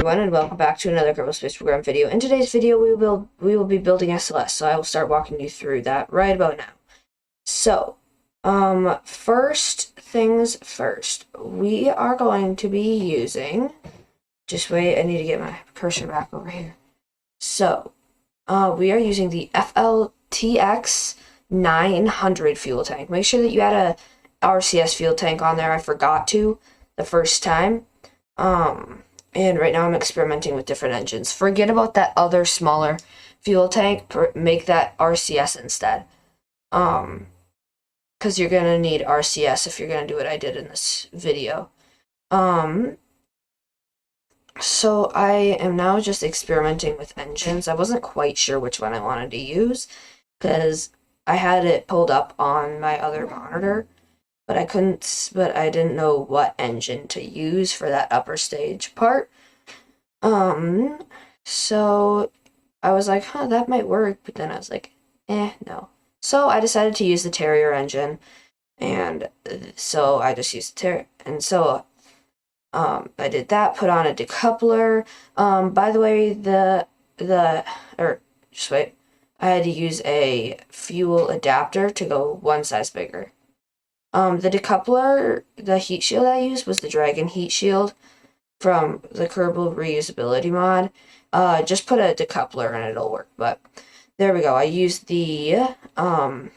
And welcome back to another Kerbal Space Program video. In today's video, we will be building SLS, so I will start walking you through that right about now. So, first things first, we are going to be using, just wait, I need to get my cursor back over here. So, we are using the FLTX 900 fuel tank. Make sure that you add a RCS fuel tank on there. I forgot to the first time. And right now I'm experimenting with different engines. Forget about that other smaller fuel tank. Make that RCS instead. Because you're going to need RCS if you're going to do what I did in this video. So I am now just experimenting with engines. I wasn't quite sure which one I wanted to use because I had it pulled up on my other monitor. But I didn't know what engine to use for that upper stage part. So I was like, that might work, but then I was like, no. So I decided to use the Terrier engine, and so I just used the Terrier, and so, I did that, put on a decoupler. By the way, I had to use a fuel adapter to go one size bigger. The decoupler, the heat shield I used was the Dragon heat shield from the Kerbal Reusability mod. Just put a decoupler and it'll work, but there we go. I used the, I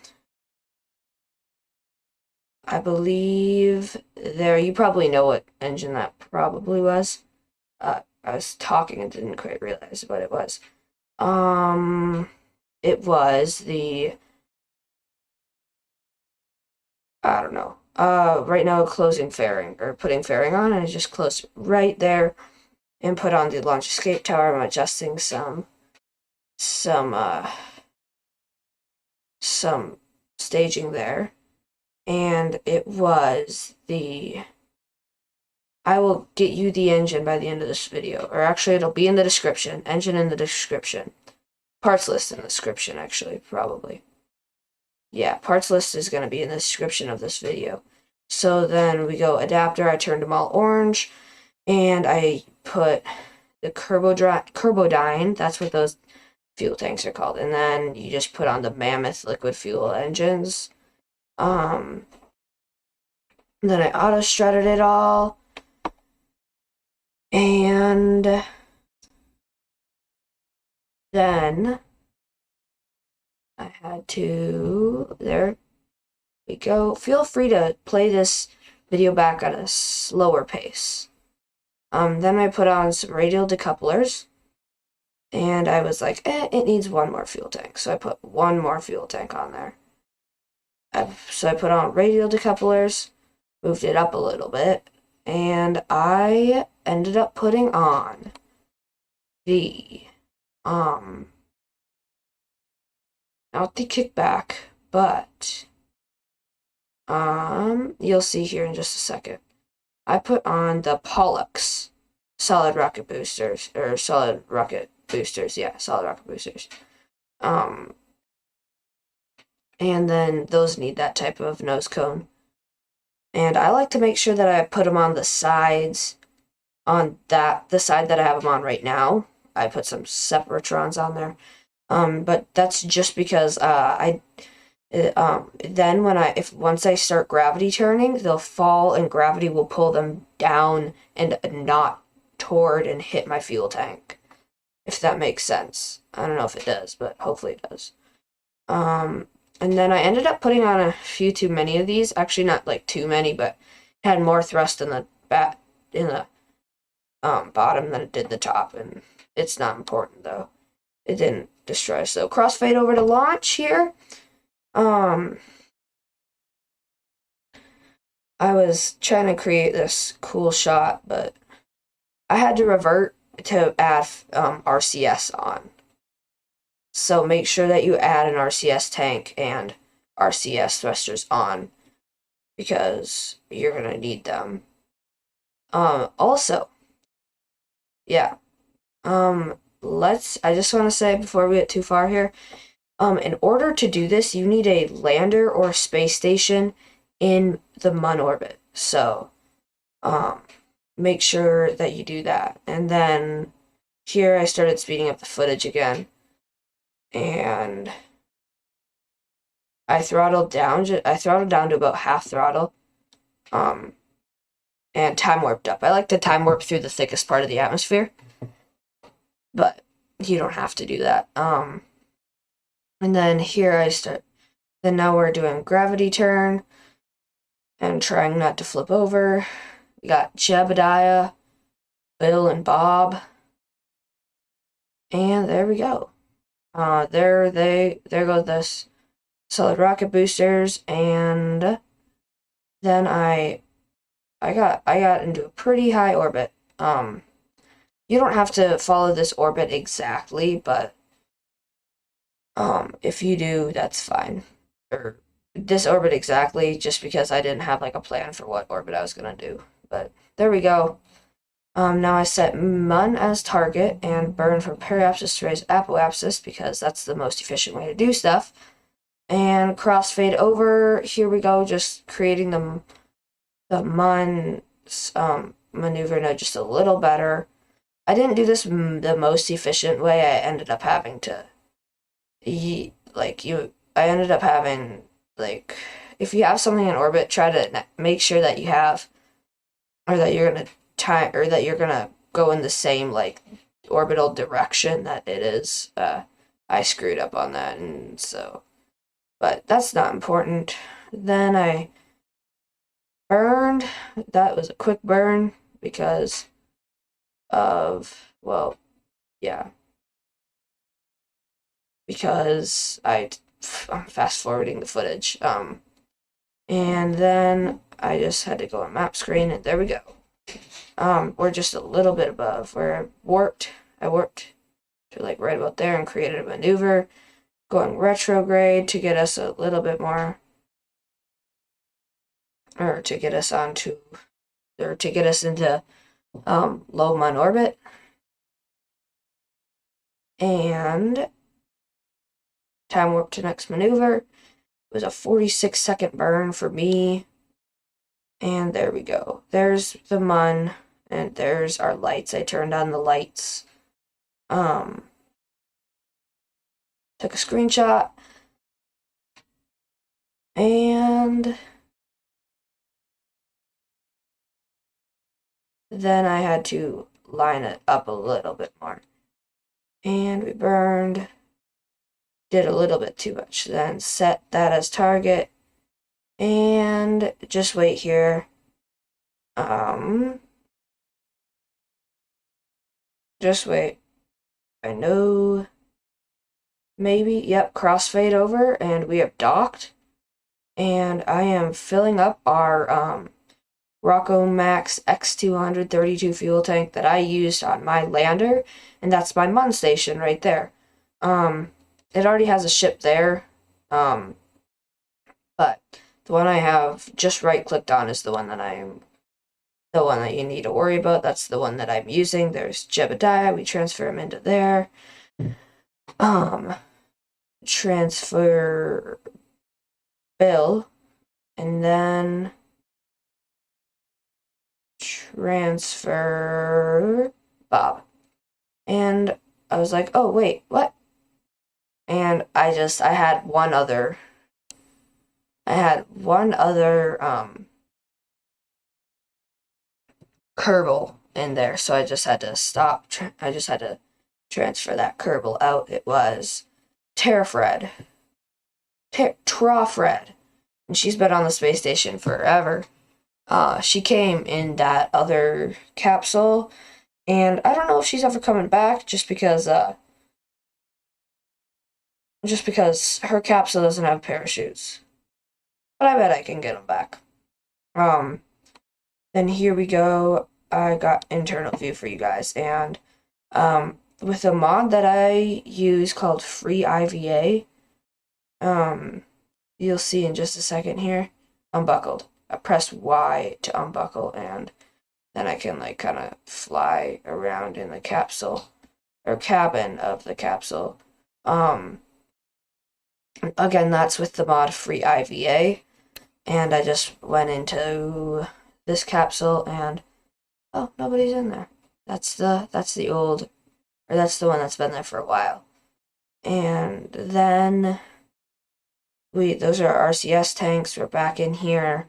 believe you probably know what engine that probably was. I was talking and didn't quite realize what it was. It was the, I don't know. Right now closing fairing, or putting fairing on, and I just closed right there and put on the launch escape tower. I'm adjusting some staging there. And it was the, I will get you the engine by the end of this video, or actually it'll be in the description, engine in the description. Parts list in the description, actually, probably. Yeah, parts list is going to be in the description of this video. So then we go adapter, I turned them all orange, and I put the Kerbodyne, that's what those fuel tanks are called, and then you just put on the Mammoth liquid fuel engines. Then I auto-strutted it all, and then I had to, there we go. Feel free to play this video back at a slower pace. Then I put on some radial decouplers, and I was like, it needs one more fuel tank. So I put one more fuel tank on there. So I put on radial decouplers, moved it up a little bit, and I ended up putting on the, not the kickback, but you'll see here in just a second. I put on the pollux solid rocket boosters, or solid rocket boosters, yeah, solid rocket boosters. And then those need that type of nose cone. And I like to make sure that I put them on the sides, on the side that I have them on right now. I put some Sepratrons on there. But that's just because I Then once I start gravity turning, they'll fall and gravity will pull them down and not toward and hit my fuel tank. If that makes sense. I don't know if it does, but hopefully it does. And then I ended up putting on a few too many of these. Actually, not like too many, but it had more thrust in the bottom than it did the top, and it's not important though. It didn't destroy. So crossfade over to launch here. I was trying to create this cool shot, but I had to revert to add RCS on. So make sure that you add an RCS tank and RCS thrusters on, because you're going to need them. Also, yeah, I just want to say before we get too far here, in order to do this, you need a lander or space station in the Mun orbit. So, make sure that you do that. And then here I started speeding up the footage again. And I throttled down to about half throttle. And time warped up. I like to time warp through the thickest part of the atmosphere, but you don't have to do that. And then here then now we're doing gravity turn and trying not to flip over. We got Jebediah, Bill, and Bob. And there we go. There go this solid rocket boosters, and then I got into a pretty high orbit. You don't have to follow this orbit exactly, but if you do, that's fine. Or this orbit exactly, just because I didn't have like a plan for what orbit I was gonna do. But there we go. Now I set Mun as target and burn from periapsis to raise apoapsis, because that's the most efficient way to do stuff. And crossfade over. Here we go, just creating the Mun maneuver node just a little better. I didn't do this the most efficient way. I ended up having to I ended up having, like, if you have something in orbit, try to make sure that you have, or that you're gonna go in the same like orbital direction that it is. I screwed up on that, and so, but that's not important. Then I burned. That was a quick burn because of, well, yeah, because I'm fast forwarding the footage. And then I just had to go on map screen, and there we go. We're just a little bit above where I warped to like right about there and created a maneuver going retrograde to get us a little bit more, or to get us into low Mun orbit. And time warp to next maneuver. It was a 46-second burn for me. And there we go. There's the Mun, and there's our lights. I turned on the lights. Took a screenshot. And then I had to line it up a little bit more. And we burned. Did a little bit too much. Then set that as target. And just wait here. Just wait. I know. Maybe. Yep. Crossfade over, and we have docked. And I am filling up our Rockomax X232 fuel tank that I used on my lander, and that's my Mun station right there. It already has a ship there. But the one I have just right-clicked on is the one that you need to worry about. That's the one that I'm using. There's Jebediah. We transfer him into there. Transfer Bill, and then transfer Bob. And I was like, oh, wait, what? And I had one other I had one other Kerbal in there, so I just had to stop. I just had to transfer that Kerbal out. It was Trough Red, and she's been on the space station forever. She came in that other capsule, and I don't know if she's ever coming back, just because her capsule doesn't have parachutes. But I bet I can get them back. Then here we go. I got internal view for you guys, and with a mod that I use called Free IVA, you'll see in just a second here, unbuckled. I press Y to unbuckle, and then I can like kind of fly around in the capsule or cabin of the capsule. Again, that's with the mod Free IVA, and I just went into this capsule, and oh, nobody's in there. That's the old, or that's the one that's been there for a while. And then those are our RCS tanks. We're back in here,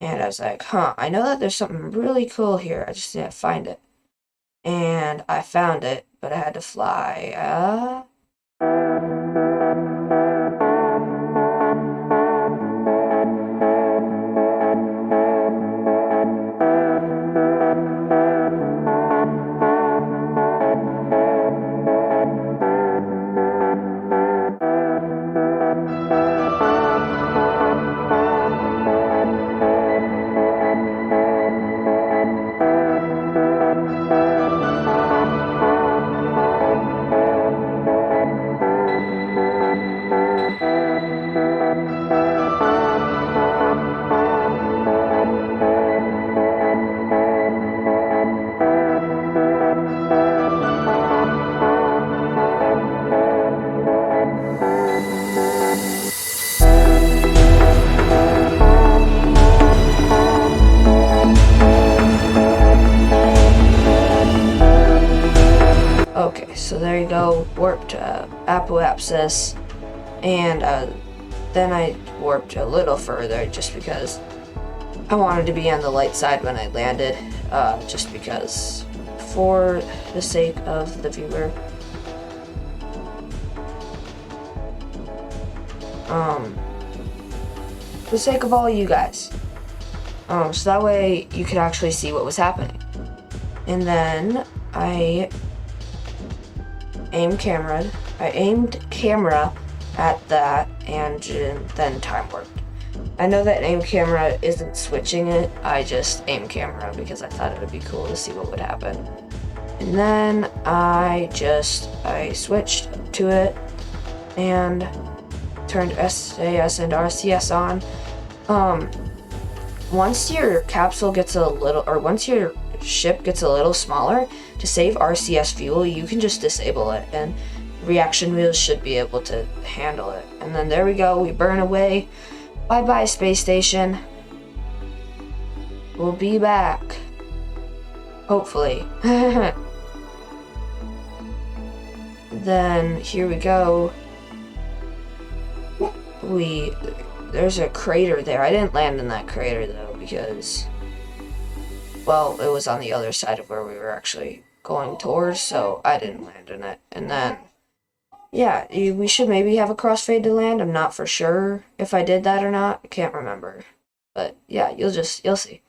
and I was like, I know that there's something really cool here. I just need to find it. And I found it, but I had to fly. Okay, so there you go, warped apoapsis, and then I warped a little further just because I wanted to be on the light side when I landed, just because for the sake of the viewer. For the sake of all you guys. So that way you could actually see what was happening. And then I aimed camera at that, and then time warped. I know that aim camera isn't switching it, I just aim camera because I thought it would be cool to see what would happen. And then I switched to it and turned SAS and RCS on. Once your capsule gets a little, or once your ship gets a little smaller, to save RCS fuel, you can just disable it, and reaction wheels should be able to handle it. And then there we go, we burn away. Bye-bye, space station. We'll be back. Hopefully. Then, here we go. There's a crater there. I didn't land in that crater, though, because, well, it was on the other side of where we were actually going towards, so I didn't land in it. And then, yeah, we should maybe have a crossfade to land. I'm not for sure if I did that or not. I can't remember. But, yeah, you'll see.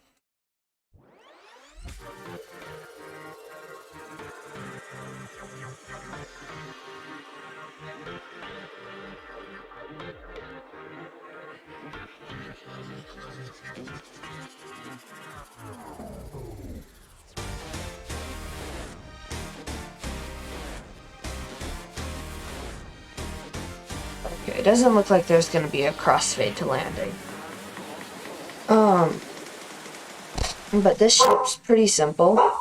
Okay, it doesn't look like there's going to be a crossfade to landing. But this ship's pretty simple.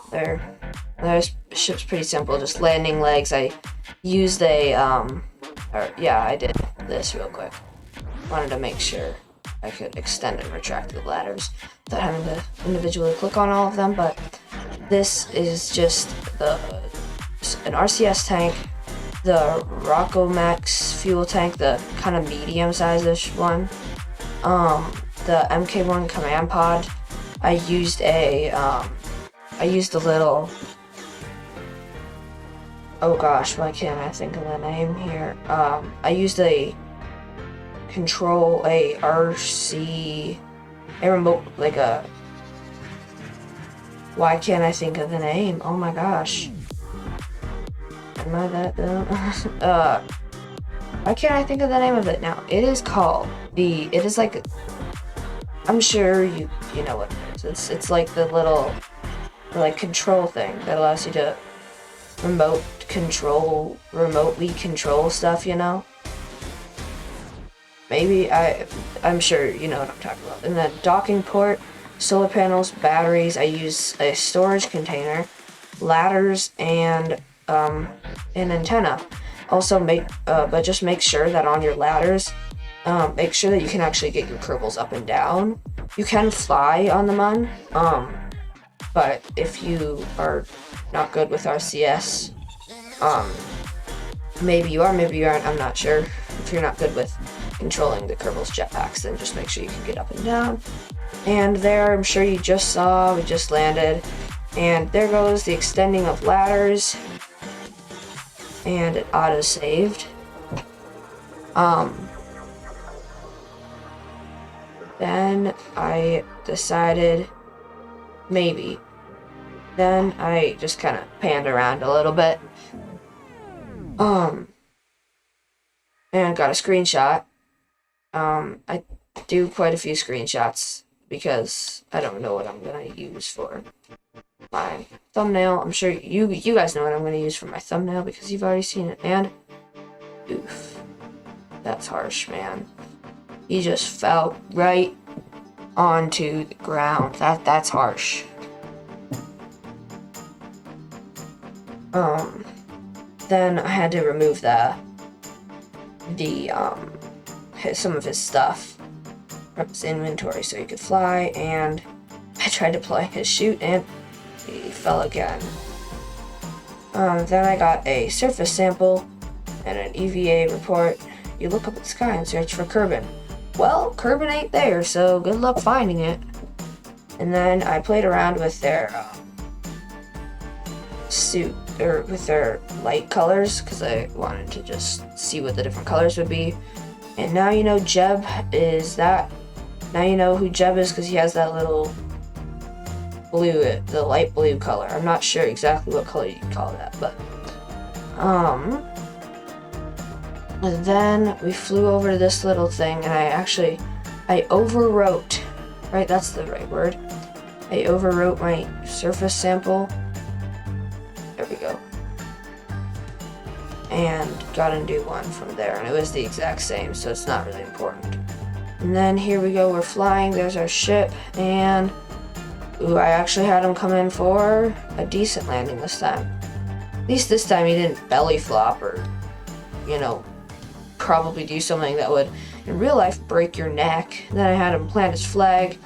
This ship's pretty simple, just landing legs. I used I did this real quick. Wanted to make sure I could extend and retract the ladders without having to individually click on all of them, but this is just an RCS tank, the Rockomax fuel tank, the kind of medium-sized-ish one, the MK1 command pod, I used a little, oh gosh, why can't I think of the name here? I used a remote, like a, why can't I think of the name? Oh my gosh. Am I that dumb? Why can't I think of the name of it now? It is called it is like, I'm sure you know what it is. It's like the little, like, control thing that allows you to remotely control stuff, you know? Maybe, I'm sure you know what I'm talking about. And then docking port, solar panels, batteries, I use a storage container, ladders, and an antenna. Also but just make sure that on your ladders, make sure that you can actually get your Kerbals up and down. You can fly on the Mun, but if you are not good with RCS, maybe you are, maybe you aren't, I'm not sure. If you're not good with controlling the Kerbals jetpacks, then just make sure you can get up and down. And there, I'm sure you just saw, we just landed, and there goes the extending of ladders, and it auto-saved. Then I decided, then I just kind of panned around a little bit, and got a screenshot. I do quite a few screenshots because I don't know what I'm gonna use for my thumbnail. I'm sure you guys know what I'm gonna use for my thumbnail because you've already seen it. And oof, that's harsh, man. He just fell right onto the ground. That's harsh. Then I had to remove some of his stuff from his inventory so he could fly, and I tried to play his chute and he fell again. Then I got a surface sample and an EVA report. You look up at the sky and search for Kerbin. Well, Kerbin ain't there, so good luck finding it. And then I played around with their suit, or with their light colors, because I wanted to just see what the different colors would be. And now you know Jeb is that. Now you know who Jeb is because he has that little blue, the light blue color. I'm not sure exactly what color you call that, but and then we flew over to this little thing, and I overwrote, right, that's the right word. I overwrote my surface sample. There we go. And got a new one from there, and it was the exact same, so it's not really important. And then here we go, we're flying, there's our ship, and ooh, I actually had him come in for a decent landing this time. At least this time he didn't belly flop or, you know, probably do something that would, in real life, break your neck. Then I had him plant his flag,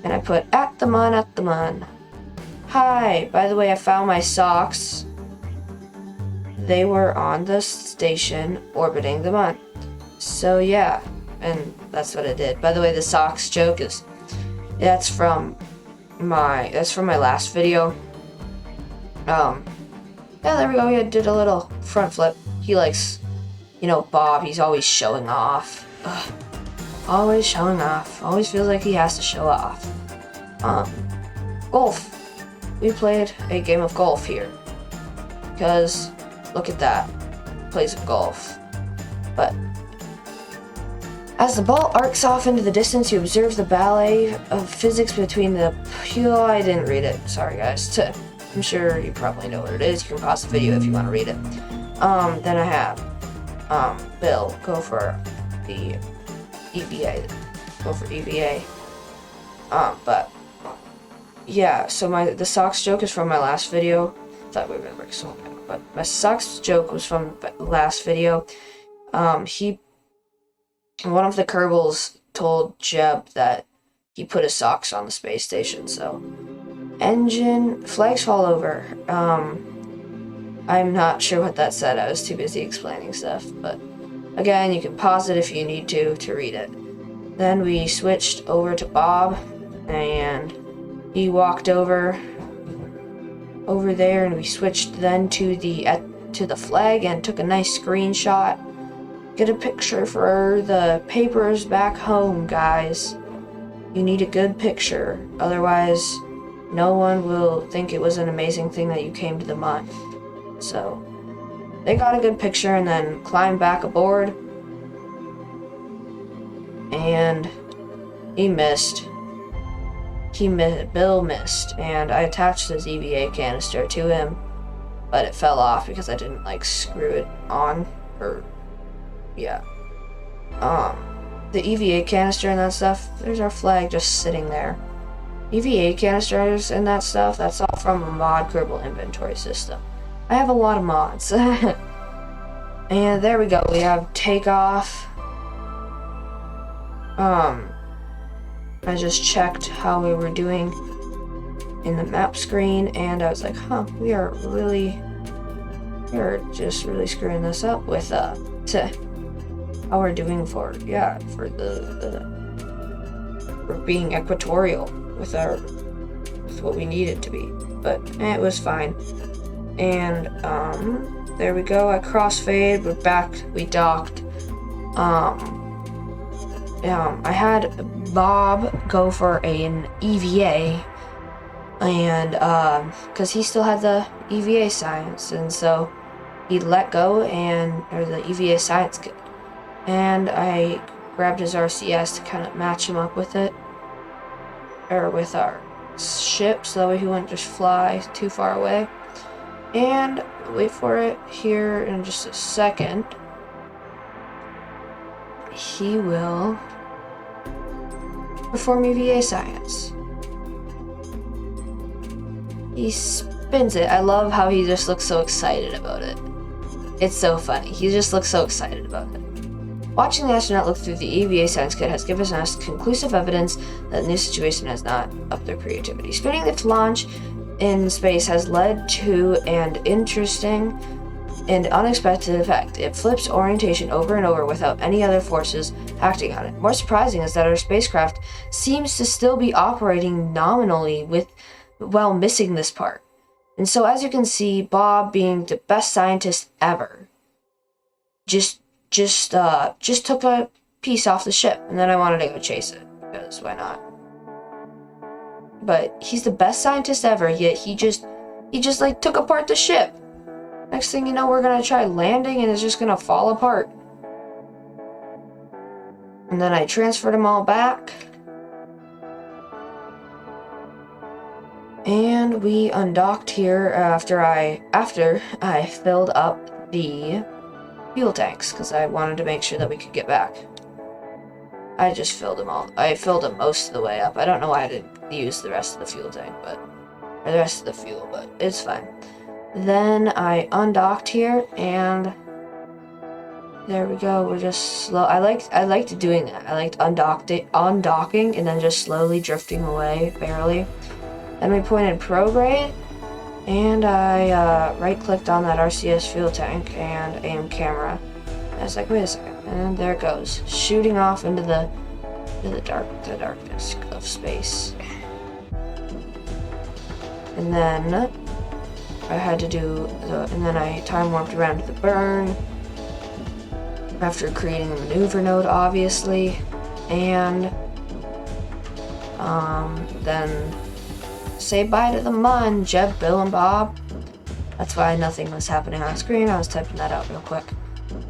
and I put, at the Mun. Hi, by the way, I found my socks. They were on the station orbiting the Mun. So yeah, and that's what I did. By the way, the socks joke is, that's from my last video. Yeah, there we go. We did a little front flip. He likes, you know, Bob. He's always showing off. Ugh. Always showing off. Always feels like he has to show off. Golf. We played a game of golf here because look at that. Plays of golf. But as the ball arcs off into the distance, you observe the ballet of physics between the I didn't read it. Sorry, guys. I'm sure you probably know what it is. You can pause the video if you want to read it. Then I have Bill go for the EVA. But yeah, so the socks joke is from my last video. Thought we were gonna break some down, but my socks joke was from the last video. One of the Kerbals told Jeb that he put his socks on the space station, so engine flags fall over. I'm not sure what that said. I was too busy explaining stuff, but again, you can pause it if you need to read it. Then we switched over to Bob, and he walked over there, and we switched then to the flag and took a nice screenshot. Get a picture for the papers back home, guys. You need a good picture, otherwise no one will think it was an amazing thing that you came to the mine. So they got a good picture and then climbed back aboard, and he missed. Bill missed, and I attached his EVA canister to him, but it fell off because I didn't like screw it on, or yeah. The EVA canister and that stuff, there's our flag just sitting there. EVA canisters and that stuff, that's all from a mod Kerbal inventory system. I have a lot of mods. And there we go, we have takeoff. I just checked how we were doing in the map screen, and I was like, huh, we are just really screwing this up with how we're doing for being equatorial with what we need it to be, but it was fine. And there we go. I crossfade. We're back. We docked. I had Bob go for an EVA, and because he still had the EVA science, and so he let go or the EVA science kit. And I grabbed his RCS to kind of match him up with it, or with our ship, so that way he wouldn't just fly too far away. And wait for it here in just a second. He will perform EVA science. He spins it. I love how he just looks so excited about it. It's so funny. He just looks so excited about it. Watching the astronaut look through the EVA science kit has given us conclusive evidence that the new situation has not upped their creativity. Spinning the launch in space has led to an interesting and unexpected effect. It flips orientation over and over without any other forces acting on it. More surprising is that our spacecraft seems to still be operating nominally while missing this part. And so, as you can see, Bob, being the best scientist ever, just took a piece off the ship, and then I wanted to go chase it, because why not? But he's the best scientist ever, yet he just like took apart the ship. Next thing you know, we're gonna try landing and it's just gonna fall apart. And then I transferred them all back. And we undocked here after I filled up the fuel tanks, because I wanted to make sure that we could get back. I just filled them all. I filled them most of the way up. I don't know why I didn't use the rest of the fuel tank, or the rest of the fuel, but it's fine. Then I undocked here, and there we go. We're just slow. I liked doing that. I liked undocking and then just slowly drifting away, barely. Then we pointed prograde, and I right-clicked on that RCS fuel tank and aim camera. I was like, wait a second, and there it goes, shooting off into the darkness of space. And then I had to and then I time warped around to the burn after creating a maneuver node, obviously, and then say bye to the Mun, Jeb, Bill, and Bob. That's why nothing was happening on screen. I was typing that out real quick.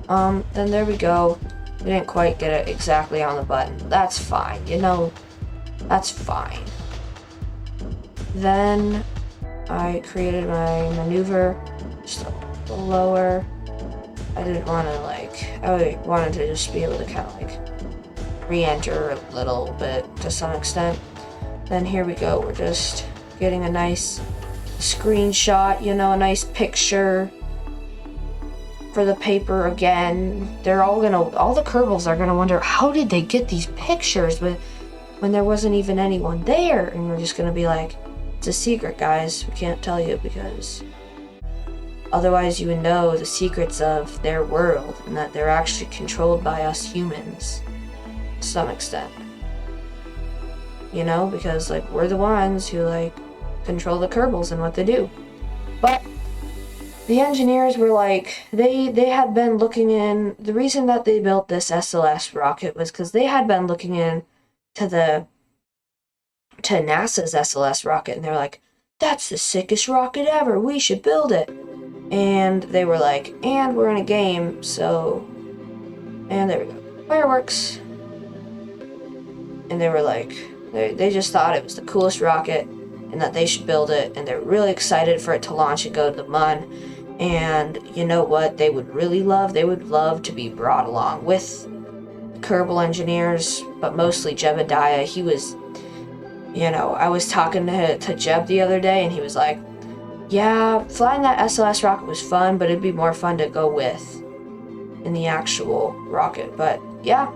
Then there we go. We didn't quite get it exactly on the button. That's fine, that's fine. Then I created my maneuver just a little lower. I didn't want to I wanted to just be able to kind of re-enter a little bit to some extent. Then here we go, we're just getting a nice screenshot, a nice picture for the paper again. All the Kerbals are gonna wonder, how did they get these pictures when there wasn't even anyone there? And we're just gonna be like, it's a secret, guys. We can't tell you, because otherwise you would know the secrets of their world and that they're actually controlled by us humans. to some extent. You know, because like we're the ones who like control the Kerbals and what they do. But the engineers were like, they had been looking in, the reason that they built this SLS rocket was because they had been looking in to NASA's SLS rocket, and they were like, that's the sickest rocket ever, we should build it. And they were like, and we're in a game, so, and there we go, fireworks. And they were like, they just thought it was the coolest rocket and that they should build it, and they're really excited for it to launch and go to the moon. And you know what they would really love? They would love to be brought along with Kerbal engineers, but mostly Jebediah. He was, you know, I was talking to Jeb the other day, and he was like, yeah, flying that SLS rocket was fun, but it'd be more fun to go with in the actual rocket. But yeah,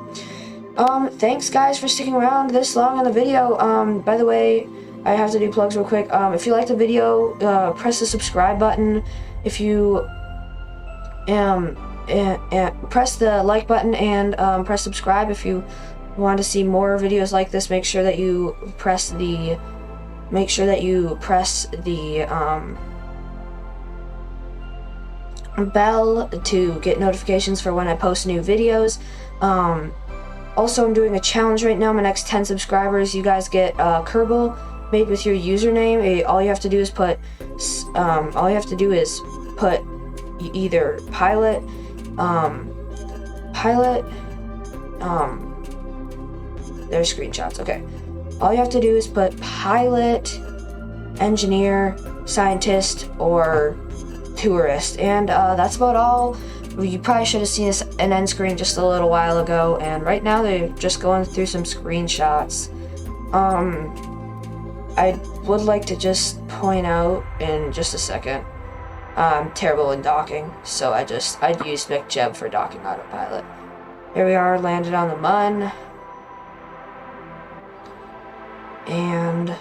thanks guys for sticking around this long in the video. By the way, I have to do plugs real quick. If you like the video, press the subscribe button. If you press the like button and press subscribe if you want to see more videos like this. Make sure that you press the bell to get notifications for when I post new videos. Also, I'm doing a challenge right now. My next 10 subscribers, you guys get Kerbal made with your username. All you have to do is put either pilot, there's screenshots, okay. All you have to do is put pilot, engineer, scientist, or tourist, and that's about all. You probably should have seen an end screen just a little while ago, and right now they're just going through some screenshots. I would like to just point out in just a second, I'm terrible in docking, so I'd use McJeb for docking autopilot. Here we are, landed on the mun. And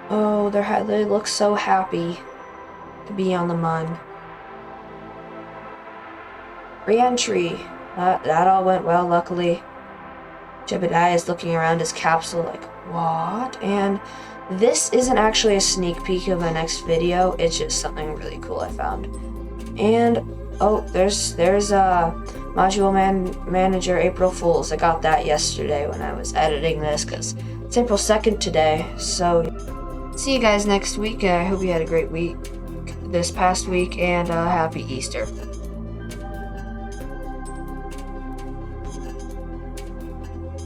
oh, they look so happy to be on the mun. Re-entry. That all went well, luckily. Jebediah is looking around his capsule like, what? And this isn't actually a sneak peek of my next video, it's just something really cool I found. And oh, there's Module Manager April Fools. I got that yesterday when I was editing this because it's April 2nd today. So see you guys next week. I hope you had a great week this past week, and happy Easter.